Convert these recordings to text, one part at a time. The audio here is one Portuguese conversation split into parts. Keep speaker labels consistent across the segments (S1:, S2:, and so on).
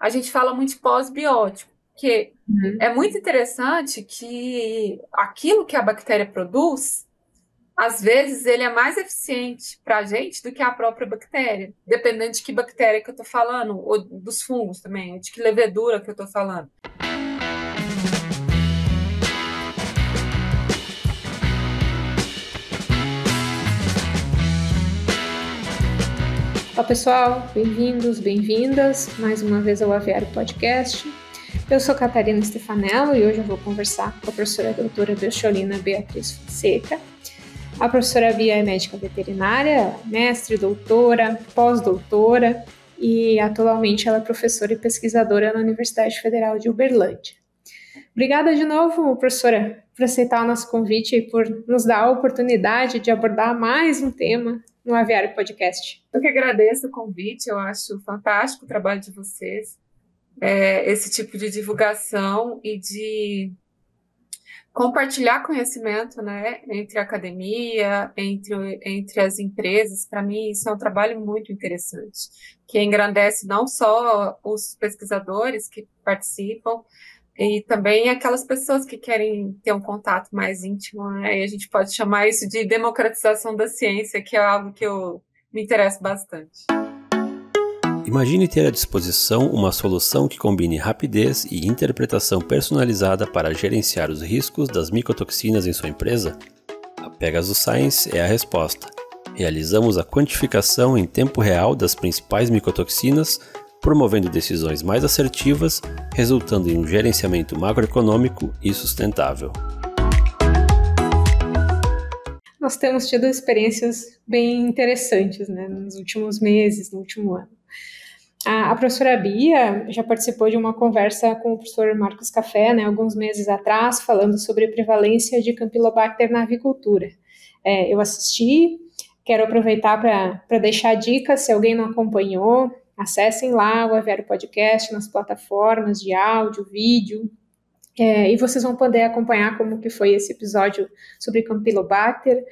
S1: a gente fala muito de pós-biótico, que
S2: Uhum.
S1: é muito interessante que aquilo que a bactéria produz, às vezes ele é mais eficiente para a gente do que a própria bactéria, dependendo de que bactéria que eu estou falando, ou dos fungos também, de que levedura que eu estou falando.
S2: Olá, pessoal, bem-vindos, bem-vindas mais uma vez ao Aviário Podcast. Eu sou Catarina Stefanello e hoje eu vou conversar com a professora doutora Bercholina Beatriz Fonseca. A professora Bia é médica veterinária, mestre, doutora, pós-doutora e atualmente ela é professora e pesquisadora na Universidade Federal de Uberlândia. Obrigada de novo, professora, por aceitar o nosso convite e por nos dar a oportunidade de abordar mais um tema no Aviário Podcast.
S1: Eu que agradeço o convite, eu acho fantástico o trabalho de vocês, esse tipo de divulgação e de compartilhar conhecimento, né, entre a academia, entre as empresas. Para mim, isso é um trabalho muito interessante, que engrandece não só os pesquisadores que participam, e também aquelas pessoas que querem ter um contato mais íntimo, né? E a gente pode chamar isso de democratização da ciência, que é algo que eu me interesso bastante.
S3: Imagine ter à disposição uma solução que combine rapidez e interpretação personalizada para gerenciar os riscos das micotoxinas em sua empresa? A Pegasus Science é a resposta. Realizamos a quantificação em tempo real das principais micotoxinas, promovendo decisões mais assertivas, resultando em um gerenciamento macroeconômico e sustentável.
S2: Nós temos tido experiências bem interessantes, né, nos últimos meses, no último ano. A professora Bia já participou de uma conversa com o professor Marcos Café, né, alguns meses atrás, falando sobre a prevalência de Campylobacter na avicultura. Eu assisti, quero aproveitar para deixar dicas, se alguém não acompanhou, acessem lá o Aviário Podcast nas plataformas de áudio, vídeo, e vocês vão poder acompanhar como que foi esse episódio sobre Campylobacter,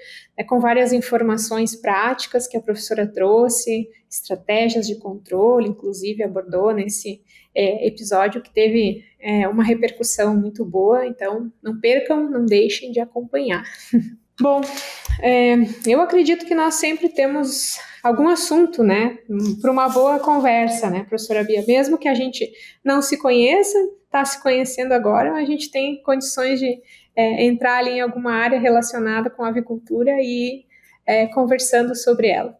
S2: com várias informações práticas que a professora trouxe, estratégias de controle, inclusive abordou nesse episódio que teve uma repercussão muito boa, então não percam, não deixem de acompanhar. Bom, eu acredito que nós sempre temos algum assunto, né, para uma boa conversa, né, professora Bia? Mesmo que a gente não se conheça, está se conhecendo agora, a gente tem condições de entrar ali em alguma área relacionada com a avicultura e conversando sobre ela.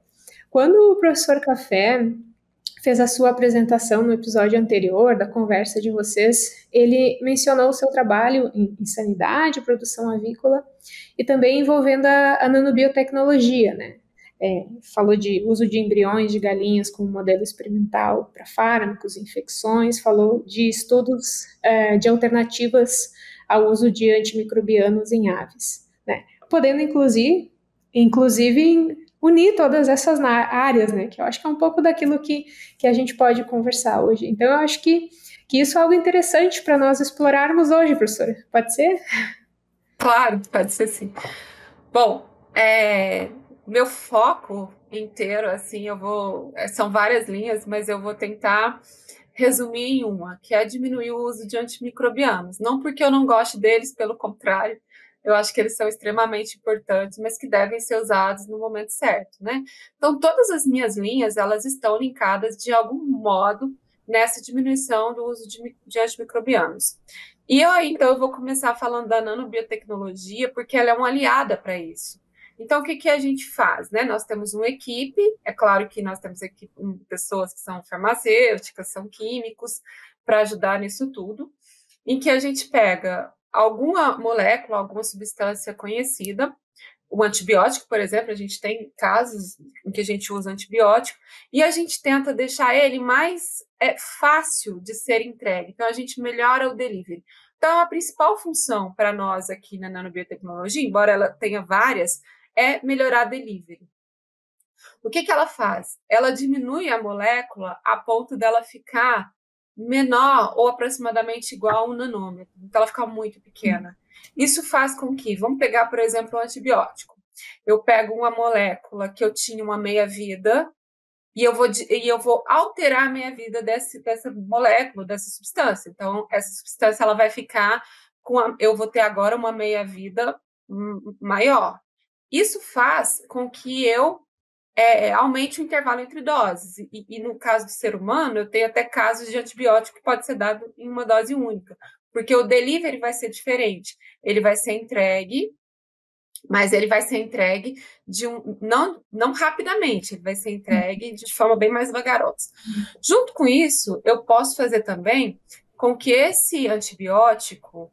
S2: Quando o professor Café fez a sua apresentação no episódio anterior da conversa de vocês, ele mencionou o seu trabalho em sanidade, produção avícola e também envolvendo a nanobiotecnologia, né? Falou de uso de embriões de galinhas como modelo experimental para fármacos, infecções, falou de estudos de alternativas ao uso de antimicrobianos em aves, né? Podendo inclusive unir todas essas áreas, né? Que eu acho que é um pouco daquilo que a gente pode conversar hoje. Então, eu acho que isso é algo interessante para nós explorarmos hoje, professora. Pode ser?
S1: Claro, pode ser sim. Bom, meu foco inteiro, assim, são várias linhas, mas eu vou tentar resumir em uma, que é diminuir o uso de antimicrobianos. Não porque eu não goste deles, pelo contrário, eu acho que eles são extremamente importantes, mas que devem ser usados no momento certo, né? Então, todas as minhas linhas, elas estão linkadas de algum modo nessa diminuição do uso de antimicrobianos. E então, eu vou começar falando da nanobiotecnologia, porque ela é uma aliada para isso. Então, o que a gente faz, né? Nós temos uma equipe, é claro que nós temos pessoas que são farmacêuticas, são químicos, para ajudar nisso tudo, em que a gente pega alguma molécula, alguma substância conhecida, o antibiótico, por exemplo, a gente tem casos em que a gente usa antibiótico, e a gente tenta deixar ele mais fácil de ser entregue. Então, a gente melhora o delivery. Então, a principal função para nós aqui na nanobiotecnologia, embora ela tenha várias, é melhorar delivery. O que ela faz? Ela diminui a molécula a ponto dela ficar menor ou aproximadamente igual a um nanômetro. Então, ela fica muito pequena. Isso faz com que, vamos pegar, por exemplo, o antibiótico. Eu pego uma molécula que eu tinha uma meia-vida, e eu vou alterar a minha vida dessa molécula, dessa substância. Então, essa substância ela vai ficar eu vou ter agora uma meia-vida maior. Isso faz com que eu aumente o intervalo entre doses. E no caso do ser humano, eu tenho até casos de antibiótico que pode ser dado em uma dose única, porque o delivery vai ser diferente. Ele vai ser entregue, mas ele vai ser entregue não rapidamente, ele vai ser entregue de forma bem mais vagarosa. Junto com isso, eu posso fazer também com que esse antibiótico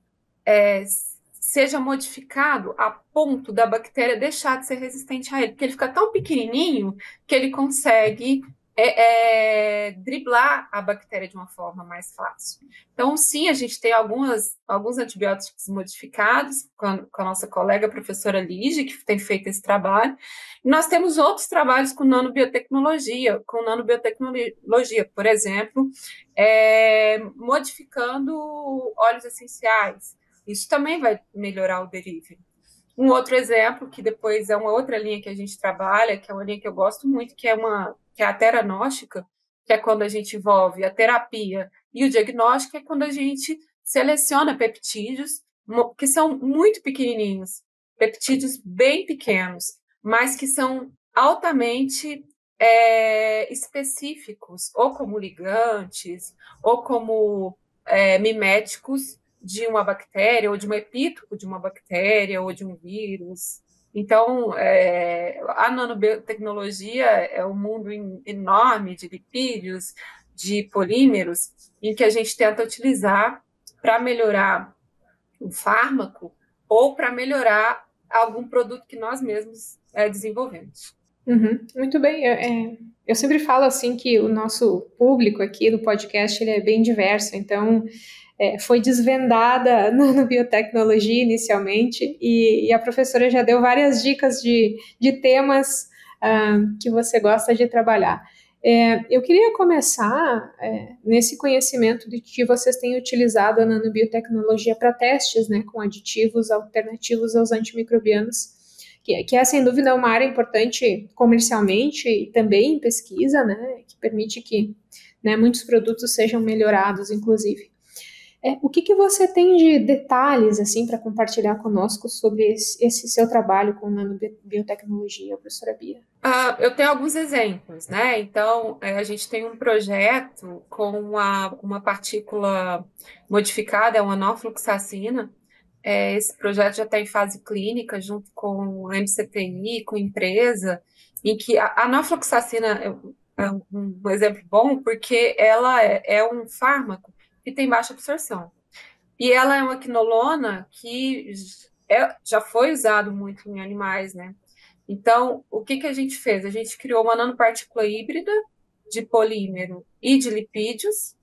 S1: seja modificado a ponto da bactéria deixar de ser resistente a ele, porque ele fica tão pequenininho que ele consegue driblar a bactéria de uma forma mais fácil. Então, sim, a gente tem alguns antibióticos modificados com a nossa colega, a professora Lígia, que tem feito esse trabalho. E nós temos outros trabalhos com nanobiotecnologia, por exemplo, modificando óleos essenciais. Isso também vai melhorar o delivery. Um outro exemplo, que depois é uma outra linha que a gente trabalha, que é uma linha que eu gosto muito, que é a teranóstica, que é quando a gente envolve a terapia e o diagnóstico, é quando a gente seleciona peptídeos que são muito pequenininhos, peptídeos bem pequenos, mas que são altamente específicos, ou como ligantes, ou como miméticos de uma bactéria, ou de um epítopo de uma bactéria, ou de um vírus. Então, a nanobiotecnologia é um mundo enorme de lipídios, de polímeros, em que a gente tenta utilizar para melhorar um fármaco ou para melhorar algum produto que nós mesmos desenvolvemos.
S2: Uhum, muito bem. Eu sempre falo assim que o nosso público aqui do podcast ele é bem diverso, então foi desvendada a nanobiotecnologia inicialmente e a professora já deu várias dicas de temas que você gosta de trabalhar. Eu queria começar nesse conhecimento de que vocês têm utilizado a nanobiotecnologia para testes, né, com aditivos alternativos aos antimicrobianos, que é, sem dúvida, uma área importante comercialmente e também em pesquisa, né, que permite que, né, muitos produtos sejam melhorados, inclusive. O que você tem de detalhes assim para compartilhar conosco sobre esse seu trabalho com nanobiotecnologia, professora Bia?
S1: Eu tenho alguns exemplos, né? Então, a gente tem um projeto com uma partícula modificada, é uma norfloxacina. Esse projeto já está em fase clínica, junto com a MCTI, com a empresa, em que a norfloxacina é um exemplo bom, porque ela é um fármaco que tem baixa absorção. E ela é uma quinolona que já foi usado muito em animais, né? Então, o que a gente fez? A gente criou uma nanopartícula híbrida de polímero e de lipídios,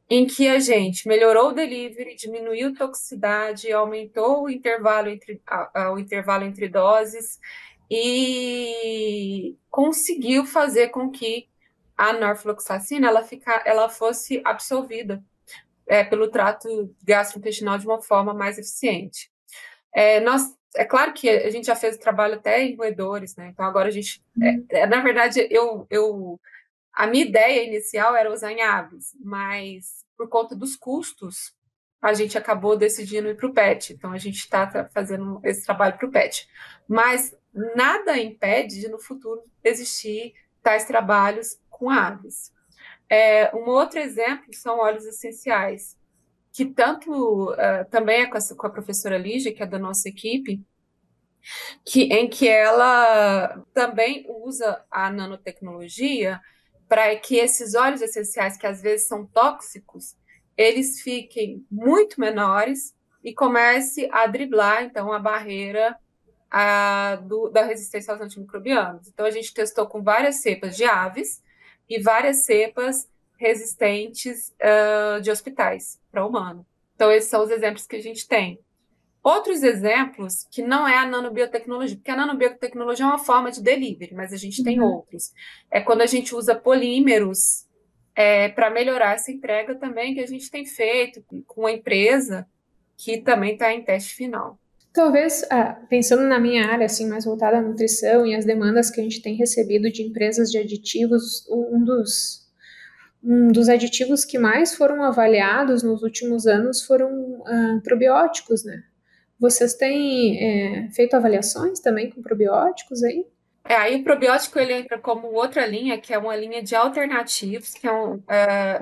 S1: em que a gente melhorou o delivery, diminuiu a toxicidade, aumentou o intervalo entre doses e conseguiu fazer com que a norfloxacina ela fosse absorvida pelo trato gastrointestinal de uma forma mais eficiente. É claro que a gente já fez o trabalho até em roedores, né? Então agora a gente, na verdade, a minha ideia inicial era usar em aves, mas por conta dos custos, a gente acabou decidindo ir para o PET. Então a gente está fazendo esse trabalho para o PET. Mas nada impede de no futuro existir tais trabalhos com aves. Um outro exemplo são óleos essenciais, que também é com a professora Lígia, que é da nossa equipe, em que ela também usa a nanotecnologia para que esses óleos essenciais, que às vezes são tóxicos, eles fiquem muito menores e comece a driblar, então, a barreira da resistência aos antimicrobianos. Então, a gente testou com várias cepas de aves e várias cepas resistentes de hospitais para humano. Então, esses são os exemplos que a gente tem. Outros exemplos que não é a nanobiotecnologia, porque a nanobiotecnologia é uma forma de delivery, mas a gente tem outros. É quando a gente usa polímeros para melhorar essa entrega também, que a gente tem feito com uma empresa que também está em teste final.
S2: Talvez, pensando na minha área, assim, mais voltada à nutrição e as demandas que a gente tem recebido de empresas de aditivos, um dos aditivos que mais foram avaliados nos últimos anos foram probióticos, né? Vocês têm feito avaliações também com probióticos aí?
S1: Aí o probiótico ele entra como outra linha, que é uma linha de alternativos, que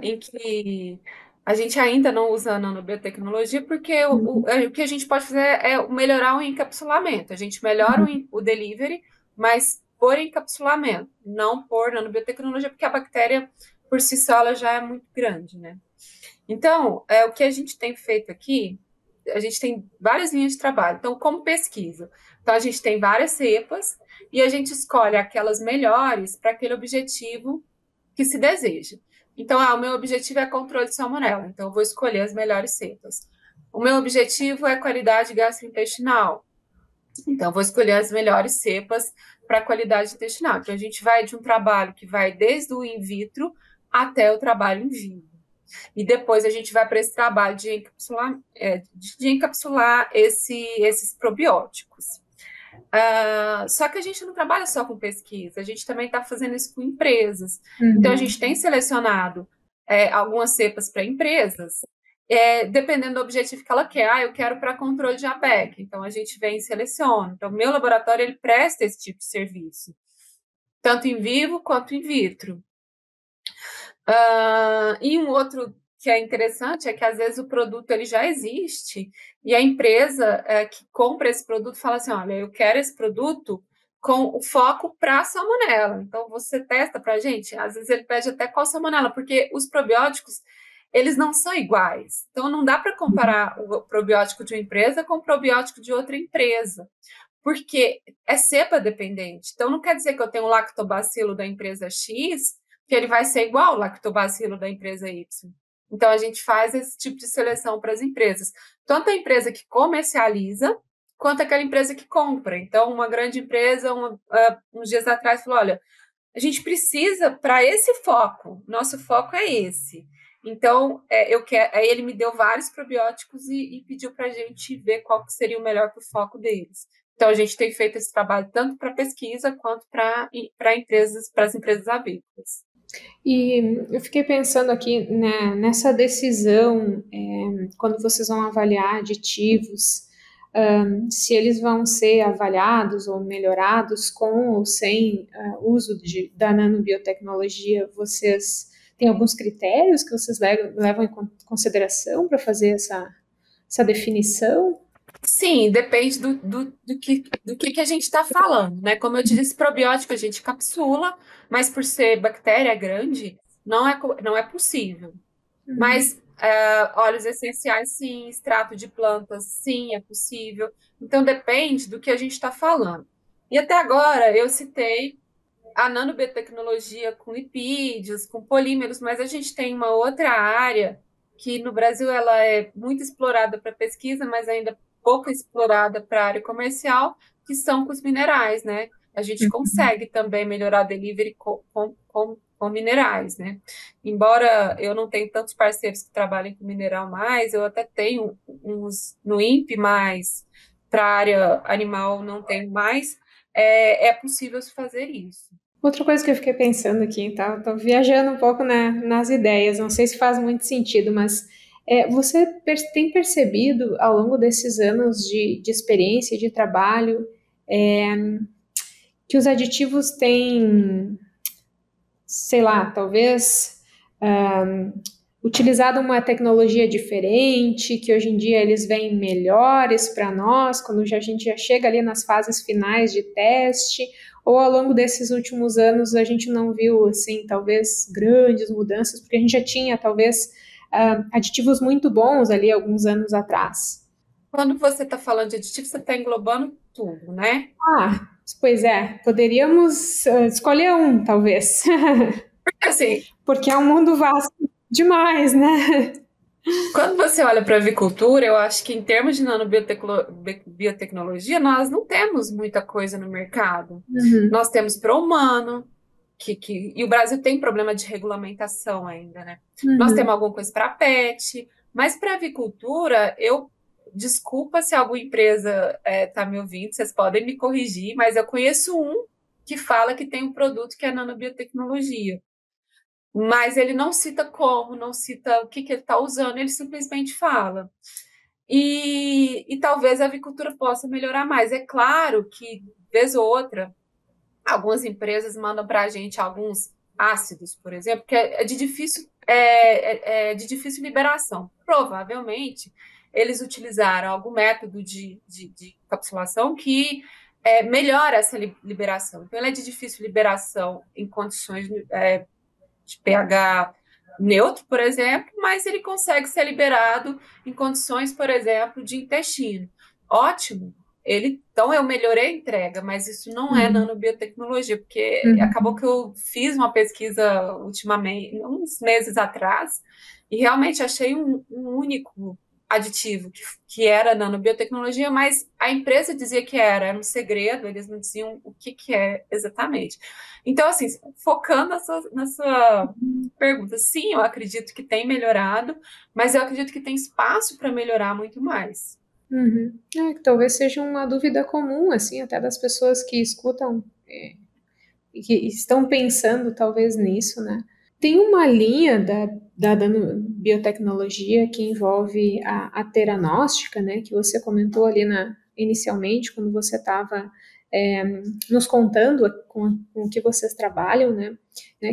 S1: em que a gente ainda não usa a nanobiotecnologia, porque o que a gente pode fazer é melhorar o encapsulamento. A gente melhora o delivery, mas por encapsulamento, não por nanobiotecnologia, porque a bactéria por si só ela já é muito grande, né? Então, o que a gente tem feito aqui, a gente tem várias linhas de trabalho. Então, como pesquisa, então a gente tem várias cepas e a gente escolhe aquelas melhores para aquele objetivo que se deseja. Então, o meu objetivo é controle de salmonela, então eu vou escolher as melhores cepas. O meu objetivo é qualidade gastrointestinal, então eu vou escolher as melhores cepas para qualidade intestinal. Então, a gente vai de um trabalho que vai desde o in vitro até o trabalho in vivo. E depois a gente vai para esse trabalho de encapsular esses probióticos. Só que a gente não trabalha só com pesquisa, a gente também está fazendo isso com empresas. Então, a gente tem selecionado algumas cepas para empresas, dependendo do objetivo que ela quer. Eu quero para controle de ABEC, então a gente vem e seleciona. Então, meu laboratório ele presta esse tipo de serviço, tanto em vivo quanto in vitro. E um outro que é interessante é que às vezes o produto ele já existe e a empresa que compra esse produto fala assim, olha, eu quero esse produto com o foco para a salmonela. Então você testa para a gente, às vezes ele pede até qual salmonela, porque os probióticos eles não são iguais. Então não dá para comparar o probiótico de uma empresa com o probiótico de outra empresa, porque é cepa dependente. Então não quer dizer que eu tenho um lactobacilo da empresa X que ele vai ser igual ao lactobacilo da empresa Y. Então, a gente faz esse tipo de seleção para as empresas. Tanto a empresa que comercializa, quanto aquela empresa que compra. Então, uma grande empresa, uns dias atrás, falou, olha, a gente precisa para esse foco, nosso foco é esse. Então, aí ele me deu vários probióticos e pediu para a gente ver qual que seria o melhor para o foco deles. Então, a gente tem feito esse trabalho tanto para pesquisa quanto para as empresas avícolas.
S2: E eu fiquei pensando aqui, né, nessa decisão, quando vocês vão avaliar aditivos, se eles vão ser avaliados ou melhorados com ou sem uso da nanobiotecnologia, vocês têm alguns critérios que vocês levam em consideração para fazer essa definição?
S1: Sim, depende do que a gente está falando, né? Como eu disse, probiótico a gente capsula, mas por ser bactéria grande, não é possível. Mas óleos essenciais, sim, extrato de plantas, sim, é possível. Então, depende do que a gente está falando. E até agora, eu citei a nanobiotecnologia com lipídios, com polímeros, mas a gente tem uma outra área que no Brasil ela é muito explorada para pesquisa, mas ainda pouco explorada para a área comercial, que são com os minerais, né? A gente consegue também melhorar delivery com minerais, né? Embora eu não tenha tantos parceiros que trabalhem com mineral mais, eu até tenho uns no INPE, mas para a área animal não tenho mais, é possível se fazer isso.
S2: Outra coisa que eu fiquei pensando aqui, tá? Tô viajando um pouco nas ideias, não sei se faz muito sentido, mas você tem percebido ao longo desses anos de experiência e de trabalho que os aditivos têm, sei lá, talvez utilizado uma tecnologia diferente, que hoje em dia eles vêm melhores para nós, quando a gente já chega ali nas fases finais de teste, ou ao longo desses últimos anos a gente não viu, assim, talvez grandes mudanças, porque a gente já tinha, talvez, aditivos muito bons ali alguns anos atrás.
S1: Quando você está falando de aditivo, você está englobando tudo, né?
S2: Pois é, poderíamos escolher um, talvez.
S1: Assim,
S2: porque é um mundo vasto demais, né?
S1: Quando você olha para a avicultura, eu acho que em termos de nanobiotecnologia, nós não temos muita coisa no mercado. Nós temos para o humano, e o Brasil tem problema de regulamentação ainda, né? Nós temos alguma coisa para pet, mas para a avicultura, eu desculpa se alguma empresa está me ouvindo, vocês podem me corrigir, mas eu conheço um que fala que tem um produto que é nanobiotecnologia. Mas ele não cita como, não cita o que ele está usando, ele simplesmente fala. E talvez a avicultura possa melhorar mais. É claro que, vez ou outra, algumas empresas mandam para a gente alguns ácidos, por exemplo, que é de difícil liberação. Provavelmente, eles utilizaram algum método de encapsulação que melhora essa liberação. Então, ele é de difícil liberação em condições de pH neutro, por exemplo, mas ele consegue ser liberado em condições, por exemplo, de intestino. Ótimo. Então, eu melhorei a entrega, mas isso não é nanobiotecnologia, porque acabou que eu fiz uma pesquisa ultimamente, uns meses atrás, e realmente achei um único aditivo que era nanobiotecnologia, mas a empresa dizia que era um segredo, eles não diziam o que é exatamente. Então, assim, focando na sua pergunta, sim, eu acredito que tem melhorado, mas eu acredito que tem espaço para melhorar muito mais.
S2: Que talvez seja uma dúvida comum, assim, até das pessoas que escutam e que estão pensando talvez nisso, né? Tem uma linha da biotecnologia que envolve a teranóstica, né? Que você comentou ali inicialmente, quando você estava nos contando com o que vocês trabalham, né?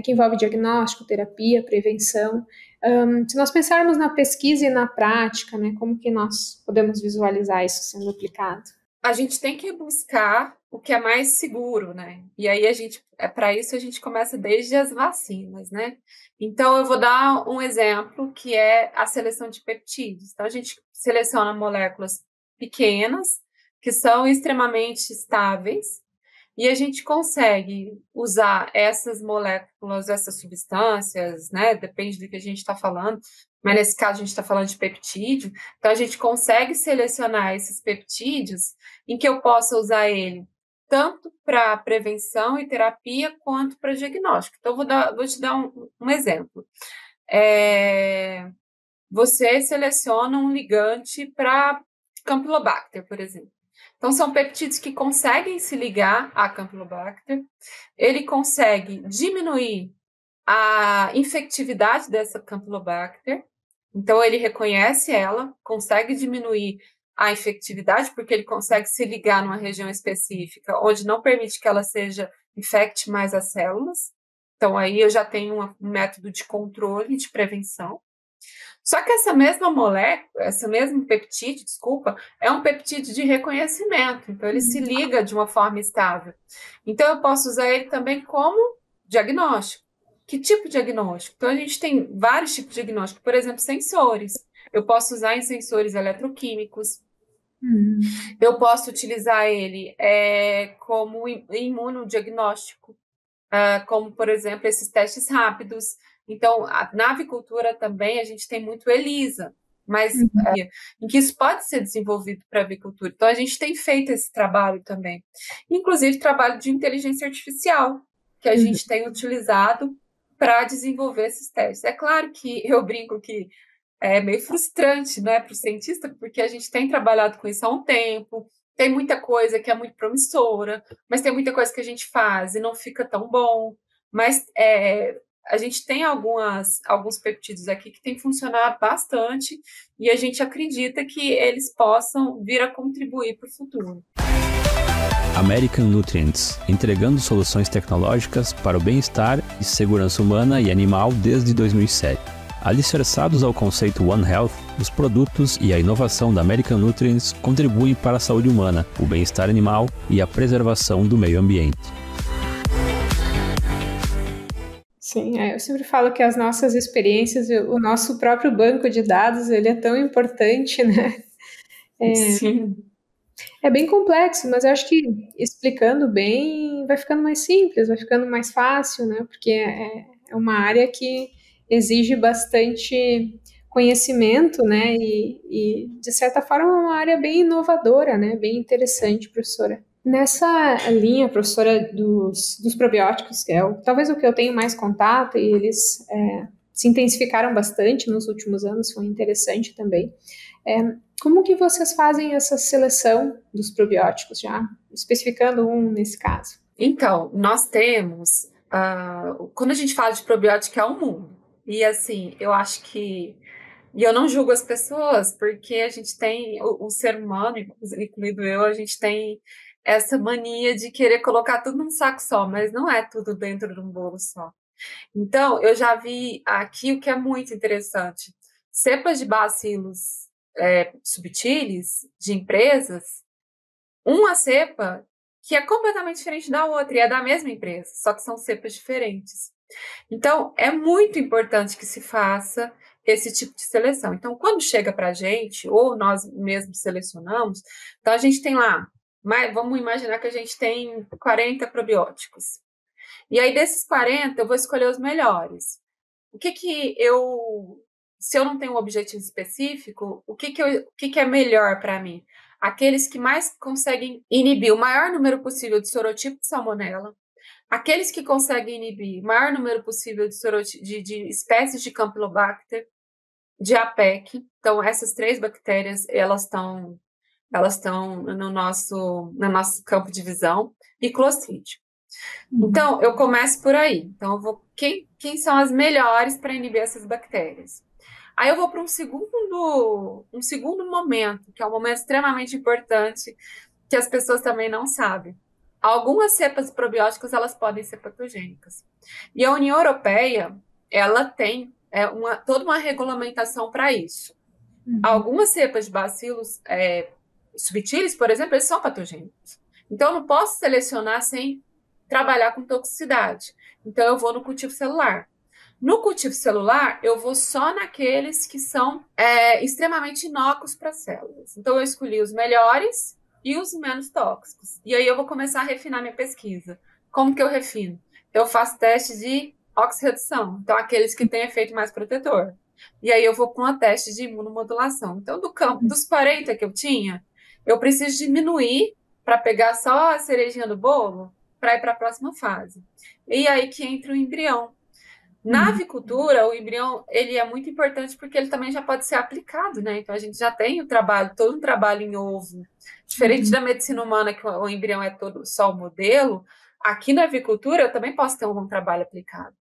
S2: Que envolve diagnóstico, terapia, prevenção. Se nós pensarmos na pesquisa e na prática, né, como que nós podemos visualizar isso sendo aplicado?
S1: A gente tem que buscar o que é mais seguro, né? E aí para isso a gente começa desde as vacinas, né? Então eu vou dar um exemplo que é a seleção de peptídeos. Então a gente seleciona moléculas pequenas que são extremamente estáveis e a gente consegue usar essas moléculas, essas substâncias, né? Depende do que a gente está falando, mas nesse caso a gente está falando de peptídeo. Então a gente consegue selecionar esses peptídeos em que eu possa usar ele tanto para prevenção e terapia quanto para diagnóstico. Então vou te dar um exemplo. Você seleciona um ligante para Campylobacter, por exemplo. Então, são peptídeos que conseguem se ligar a Campylobacter, ele consegue diminuir a infectividade dessa Campylobacter, então ele reconhece ela, consegue diminuir a infectividade, porque ele consegue se ligar numa região específica, onde não permite que ela infecte mais as células. Então, aí eu já tenho um método de controle, de prevenção. Só que essa mesma molécula, esse mesmo peptídeo, é um peptídeo de reconhecimento. Então, ele se liga de uma forma estável. Então, eu posso usar ele também como diagnóstico. Que tipo de diagnóstico? Então, a gente tem vários tipos de diagnóstico. Por exemplo, sensores. Eu posso usar em sensores eletroquímicos. Eu posso utilizar ele como imunodiagnóstico, como, por exemplo, esses testes rápidos. Então, na avicultura também a gente tem muito ELISA, mas em que isso pode ser desenvolvido para a avicultura. Então, a gente tem feito esse trabalho também. Inclusive, trabalho de inteligência artificial, que a gente tem utilizado para desenvolver esses testes. É claro que eu brinco que é meio frustrante, né, para o cientista, porque a gente tem trabalhado com isso há um tempo, tem muita coisa que é muito promissora, mas tem muita coisa que a gente faz e não fica tão bom. Mas a gente tem alguns peptídeos aqui que tem funcionado bastante e a gente acredita que eles possam vir a contribuir para o futuro.
S3: American Nutrients, entregando soluções tecnológicas para o bem-estar e segurança humana e animal desde 2007. Alicerçados ao conceito One Health, os produtos e a inovação da American Nutrients contribuem para a saúde humana, o bem-estar animal e a preservação do meio ambiente.
S2: Sim, eu sempre falo que as nossas experiências, o nosso próprio banco de dados, ele é tão importante, né?
S1: Sim.
S2: É bem complexo, mas eu acho que explicando bem vai ficando mais simples, vai ficando mais fácil, né? Porque é uma área que exige bastante conhecimento, né? E de certa forma é uma área bem inovadora, né? Bem interessante, professora. Nessa linha, professora, dos probióticos, que talvez o que eu tenho mais contato, e eles se intensificaram bastante nos últimos anos, foi interessante também. Como que vocês fazem essa seleção dos probióticos, já especificando um nesse caso?
S1: Então, nós temos, quando a gente fala de probiótico, é um mundo. E assim, eu acho que, e eu não julgo as pessoas, porque a gente tem, o ser humano, incluído eu, a gente tem essa mania de querer colocar tudo num saco só, mas não é tudo dentro de um bolo só. Então, eu já vi aqui o que é muito interessante. Cepas de bacilos subtilis de empresas, uma cepa que é completamente diferente da outra, e é da mesma empresa, só que são cepas diferentes. Então, é muito importante que se faça esse tipo de seleção. Então, quando chega para a gente, ou nós mesmos selecionamos, então a gente tem lá, vamos imaginar que a gente tem 40 probióticos. E aí, desses 40, eu vou escolher os melhores. Se eu não tenho um objetivo específico, o que é melhor para mim? Aqueles que mais conseguem inibir o maior número possível de sorotipo de salmonela, aqueles que conseguem inibir o maior número possível de espécies de Campylobacter, de APEC. Então, essas 3 bactérias, elas estão no nosso campo de visão, e Clostridium. Então, eu começo por aí. Então, quem são as melhores para inibir essas bactérias? Aí eu vou para um segundo momento, que é um momento extremamente importante, que as pessoas também não sabem. Algumas cepas probióticas, elas podem ser patogênicas. E a União Europeia, ela tem toda uma regulamentação para isso. Algumas cepas de bacilos subtilis, por exemplo, eles são patogênicos. Então, eu não posso selecionar sem trabalhar com toxicidade. Então, eu vou no cultivo celular. No cultivo celular, eu vou só naqueles que são extremamente inócuos para as células. Então, eu escolhi os melhores e os menos tóxicos. E aí, eu vou começar a refinar minha pesquisa. Como que eu refino? Eu faço testes de oxirredução. Então, aqueles que têm efeito mais protetor. E aí, eu vou para um teste de imunomodulação. Então, dos 40 que eu tinha, eu preciso diminuir para pegar só a cerejinha do bolo para ir para a próxima fase. E aí que entra o embrião. Na avicultura, o embrião ele é muito importante porque ele também já pode ser aplicado, né? Então a gente já tem todo um trabalho em ovo. Diferente da medicina humana, que o embrião é todo só o modelo, aqui na avicultura eu também posso ter um trabalho aplicado.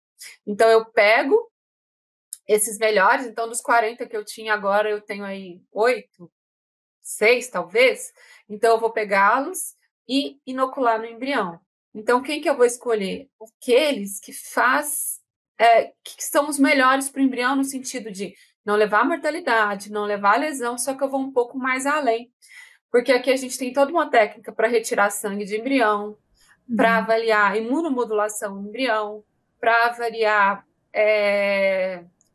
S1: Então eu pego esses melhores, então dos 40 que eu tinha agora, eu tenho aí 8, 6 talvez, então eu vou pegá-los e inocular no embrião. Então, quem que eu vou escolher? Aqueles que que são os melhores para o embrião no sentido de não levar mortalidade, não levar lesão, só que eu vou um pouco mais além. Porque aqui a gente tem toda uma técnica para retirar sangue de embrião, para avaliar a imunomodulação no embrião, para avaliar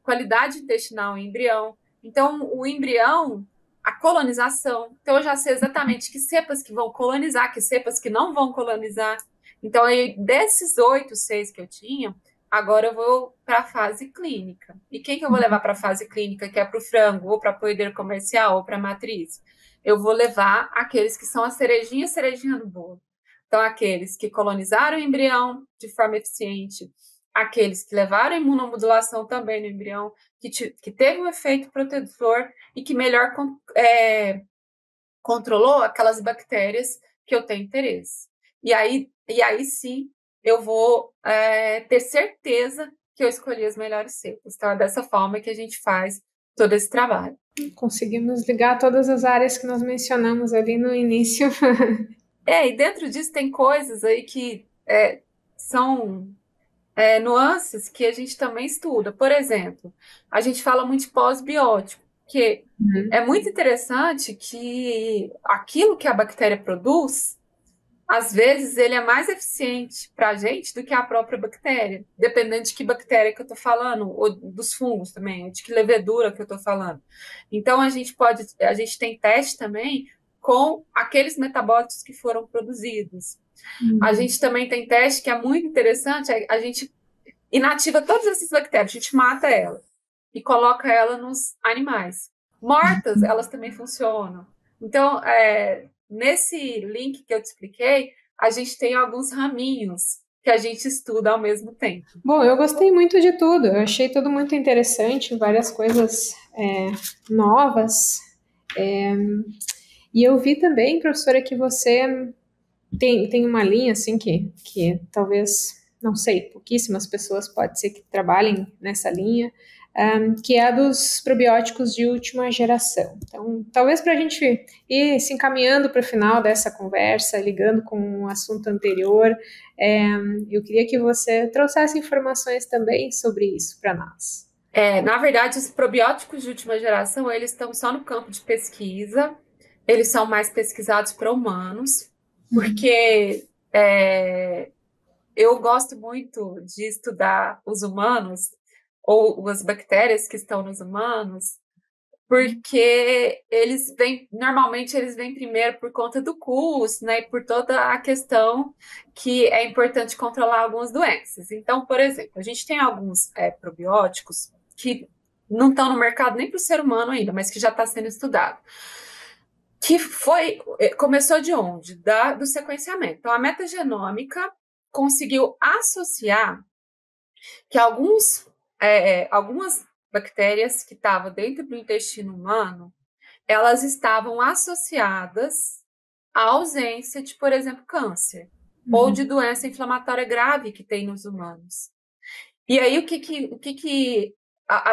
S1: qualidade intestinal em embrião. Então, o embrião, a colonização. Então, eu já sei exatamente que cepas que vão colonizar, que cepas que não vão colonizar. Então, aí, desses 8, 6 que eu tinha, agora eu vou para a fase clínica. E quem que eu vou levar para a fase clínica, que é para o frango, ou para a poedeira comercial, ou para a matriz? Eu vou levar aqueles que são a cerejinha do bolo. Então, aqueles que colonizaram o embrião de forma eficiente, aqueles que levaram a imunomodulação também no embrião, que teve um efeito protetor e que melhor controlou aquelas bactérias que eu tenho interesse. E aí sim, eu vou ter certeza que eu escolhi as melhores cepas. Então, é dessa forma que a gente faz todo esse trabalho.
S2: Conseguimos ligar todas as áreas que nós mencionamos ali no início.
S1: E dentro disso tem coisas aí que são nuances que a gente também estuda. Por exemplo, a gente fala muito de pós-biótico, que é muito interessante que aquilo que a bactéria produz, às vezes, ele é mais eficiente para a gente do que a própria bactéria, dependendo de que bactéria que eu estou falando, ou dos fungos também, ou de que levedura que eu estou falando. Então, a gente tem teste também com aqueles metabólitos que foram produzidos. A gente também tem teste que é muito interessante, a gente inativa todas essas bactérias, a gente mata ela e coloca ela nos animais. Mortas, elas também funcionam. Então, nesse link que eu te expliquei, a gente tem alguns raminhos que a gente estuda ao mesmo tempo.
S2: Bom, eu gostei muito de tudo. Eu achei tudo muito interessante, várias coisas novas. E eu vi também, professora, que você tem uma linha, assim, que talvez, não sei, pouquíssimas pessoas pode ser que trabalhem nessa linha, que é a dos probióticos de última geração. Então, talvez para a gente ir se encaminhando para o final dessa conversa, ligando com um assunto anterior, eu queria que você trouxesse informações também sobre isso para nós.
S1: Na verdade, os probióticos de última geração, eles estão só no campo de pesquisa, eles são mais pesquisados para humanos, porque eu gosto muito de estudar os humanos, ou as bactérias que estão nos humanos, porque normalmente eles vêm primeiro por conta do custo, né, e por toda a questão que é importante controlar algumas doenças. Então, por exemplo, a gente tem alguns probióticos que não estão no mercado nem para o ser humano ainda, mas que já está sendo estudado. Começou de onde? Do sequenciamento. Então, a metagenômica conseguiu associar que algumas bactérias que estavam dentro do intestino humano, elas estavam associadas à ausência de, por exemplo, câncer, ou de doença inflamatória grave que tem nos humanos. E aí,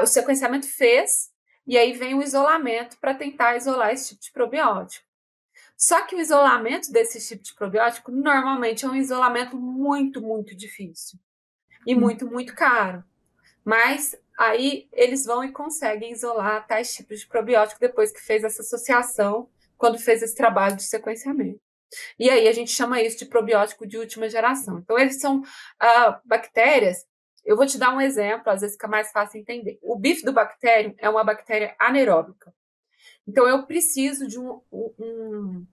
S1: o sequenciamento fez, e aí vem o isolamento para tentar isolar esse tipo de probiótico. Só que o isolamento desse tipo de probiótico, normalmente, é um isolamento muito, muito difícil. E muito, muito caro. Mas aí eles vão e conseguem isolar tais tipos de probiótico depois que fez essa associação, quando fez esse trabalho de sequenciamento. E aí a gente chama isso de probiótico de última geração. Então, eles são bactérias. Eu vou te dar um exemplo, às vezes fica mais fácil entender. O Bifidobacterium é uma bactéria anaeróbica. Então, eu preciso de um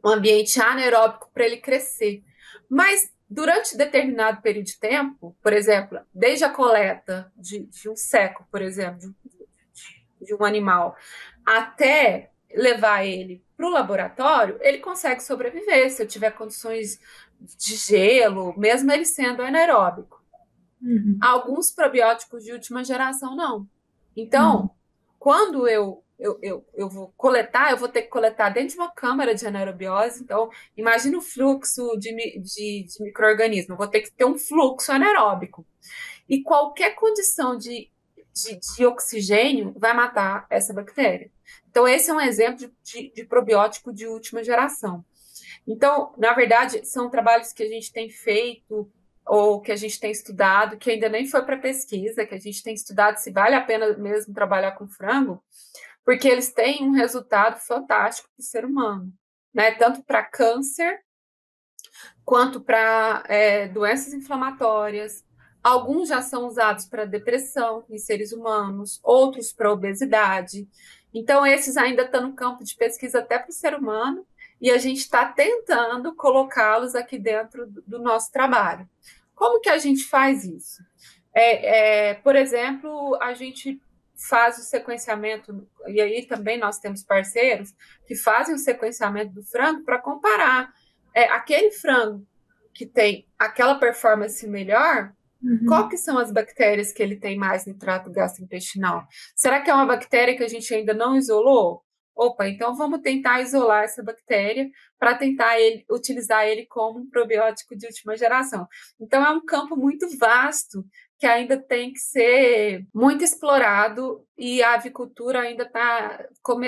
S1: ambiente anaeróbico para ele crescer. Mas, durante determinado período de tempo, por exemplo, desde a coleta de um seco, por exemplo, de um animal, até levar ele para o laboratório, ele consegue sobreviver se eu tiver condições de gelo, mesmo ele sendo anaeróbico. Alguns probióticos de última geração, não. Então, quando eu vou coletar, eu vou ter que coletar dentro de uma câmara de anaerobiose. Então, imagina o fluxo de micro-organismo. Eu vou ter que ter um fluxo anaeróbico. E qualquer condição de oxigênio vai matar essa bactéria. Então, esse é um exemplo de probiótico de última geração. Então, na verdade, são trabalhos que a gente tem feito ou que a gente tem estudado, que ainda nem foi para pesquisa, que a gente tem estudado se vale a pena mesmo trabalhar com frango, porque eles têm um resultado fantástico para o ser humano, né? Tanto para câncer, quanto para doenças inflamatórias. Alguns já são usados para depressão em seres humanos, outros para obesidade. Então, esses ainda estão no campo de pesquisa até para o ser humano, e a gente está tentando colocá-los aqui dentro do nosso trabalho. Como que a gente faz isso? Por exemplo, a gente faz o sequenciamento, e aí também nós temos parceiros que fazem o sequenciamento do frango para comparar aquele frango que tem aquela performance melhor, qual que são as bactérias que ele tem mais no trato gastrointestinal? Será que é uma bactéria que a gente ainda não isolou? Opa, então vamos tentar isolar essa bactéria para tentar utilizar ele como um probiótico de última geração. Então, é um campo muito vasto que ainda tem que ser muito explorado, e a avicultura ainda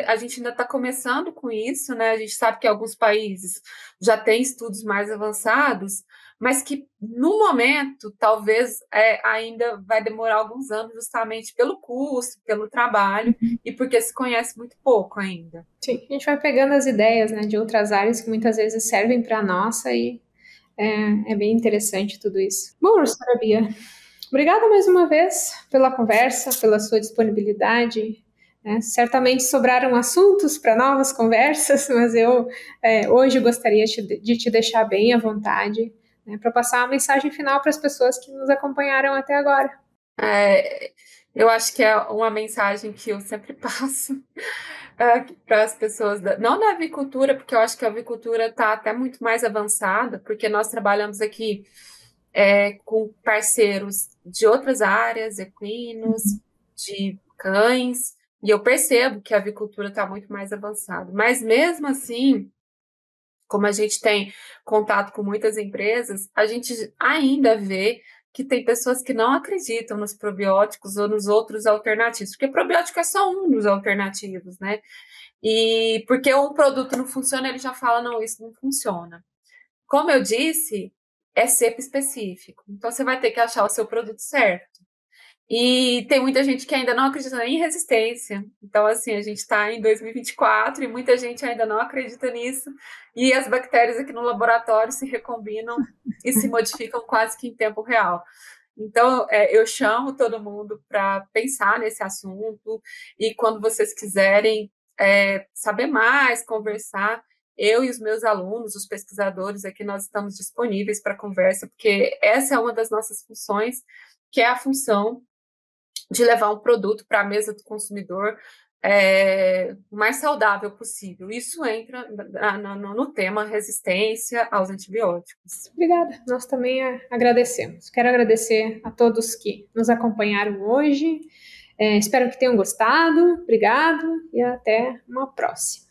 S1: a gente ainda está começando com isso, né? A gente sabe que alguns países já têm estudos mais avançados, mas que, no momento, talvez ainda vai demorar alguns anos, justamente pelo custo, pelo trabalho, e porque se conhece muito pouco ainda.
S2: Sim, a gente vai pegando as ideias, né, de outras áreas que muitas vezes servem para a nossa, e é bem interessante tudo isso. Bom, professora Bia, obrigada mais uma vez pela conversa, pela sua disponibilidade. Certamente sobraram assuntos para novas conversas, mas eu hoje gostaria de te deixar bem à vontade, para passar uma mensagem final para as pessoas que nos acompanharam até agora.
S1: Eu acho que é uma mensagem que eu sempre passo para as pessoas, não da avicultura, porque eu acho que a avicultura está até muito mais avançada, porque nós trabalhamos aqui com parceiros de outras áreas, equinos, de cães, E eu percebo que a avicultura está muito mais avançada. Mas mesmo assim, como a gente tem contato com muitas empresas, a gente ainda vê que tem pessoas que não acreditam nos probióticos ou nos outros alternativos, porque probiótico é só um dos alternativos, né? E porque um produto não funciona, ele já fala, não, isso não funciona. Como eu disse, é cepa específico. Então, você vai ter que achar o seu produto certo. E tem muita gente que ainda não acredita em resistência. Então, assim, a gente está em 2024 e muita gente ainda não acredita nisso. E as bactérias aqui no laboratório se recombinam e se modificam quase que em tempo real. Então, eu chamo todo mundo para pensar nesse assunto. E quando vocês quiserem saber mais, conversar, eu e os meus alunos, os pesquisadores aqui, nós estamos disponíveis para conversa, porque essa é uma das nossas funções, que é a função de levar um produto para a mesa do consumidor o mais saudável possível. Isso entra no tema resistência aos antibióticos.
S2: Obrigada, nós também agradecemos. Quero agradecer a todos que nos acompanharam hoje. Espero que tenham gostado. Obrigado e até uma próxima.